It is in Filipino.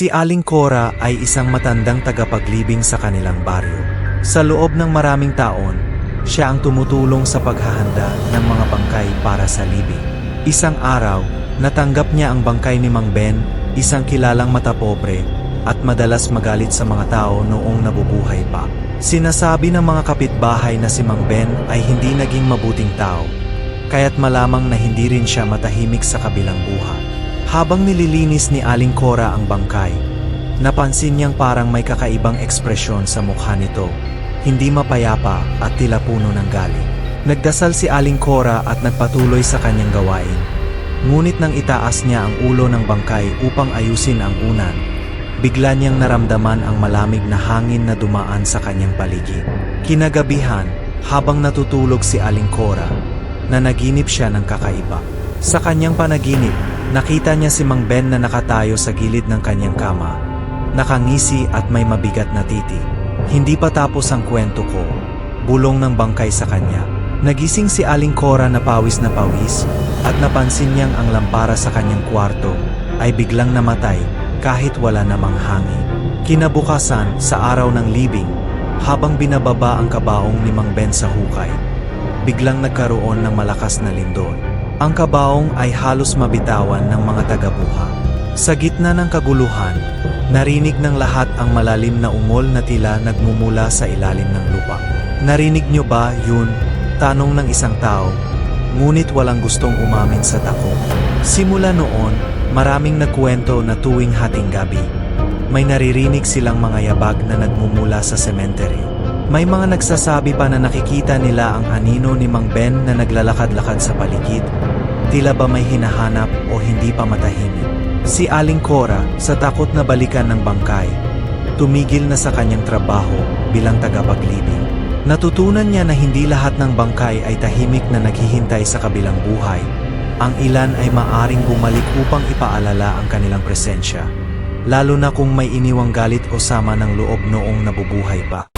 Si Aling Cora ay isang matandang tagapaglibing sa kanilang baryo. Sa loob ng maraming taon, siya ang tumutulong sa paghahanda ng mga bangkay para sa libing. Isang araw, natanggap niya ang bangkay ni Mang Ben, isang kilalang matapobre, at madalas magalit sa mga tao noong nabubuhay pa. Sinasabi ng mga kapitbahay na si Mang Ben ay hindi naging mabuting tao, kaya't malamang na hindi rin siya matahimik sa kabilang buhay. Habang nililinis ni Aling Cora ang bangkay, napansin niyang parang may kakaibang ekspresyon sa mukha nito, hindi mapayapa at tila puno ng galit. Nagdasal si Aling Cora at nagpatuloy sa kanyang gawain. Ngunit nang itaas niya ang ulo ng bangkay upang ayusin ang unan, bigla niyang naramdaman ang malamig na hangin na dumaan sa kanyang paligid. Kinagabihan, habang natutulog si Aling Cora, nanaginip siya ng kakaiba. Sa kanyang panaginip, nakita niya si Mang Ben na nakatayo sa gilid ng kanyang kama, nakangisi at may mabigat na titi. Hindi pa tapos ang kwento ko, bulong ng bangkay sa kanya. Nagising si Aling Cora na pawis at napansin niyang ang lampara sa kanyang kwarto ay biglang namatay kahit wala namang hangin. Kinabukasan sa araw ng libing, habang binababa ang kabaong ni Mang Ben sa hukay, biglang nagkaroon ng malakas na lindol. Ang kabaong ay halos mabitawan ng mga taga-buha. Sa gitna ng kaguluhan, narinig ng lahat ang malalim na ungol na tila nagmumula sa ilalim ng lupa. Narinig niyo ba yun? Tanong ng isang tao, ngunit walang gustong umamin sa takot. Simula noon, maraming nagkwento na tuwing hating gabi, may naririnig silang mga yabag na nagmumula sa sementeryo. May mga nagsasabi pa na nakikita nila ang anino ni Mang Ben na naglalakad-lakad sa paligid. Tila ba may hinahanap o hindi pa matahimik? Si Aling Cora, sa takot na balikan ng bangkay, tumigil na sa kanyang trabaho bilang tagapaglibing. Natutunan niya na hindi lahat ng bangkay ay tahimik na naghihintay sa kabilang buhay. Ang ilan ay maaring bumalik upang ipaalala ang kanilang presensya, lalo na kung may iniwang galit o sama ng loob noong nabubuhay pa.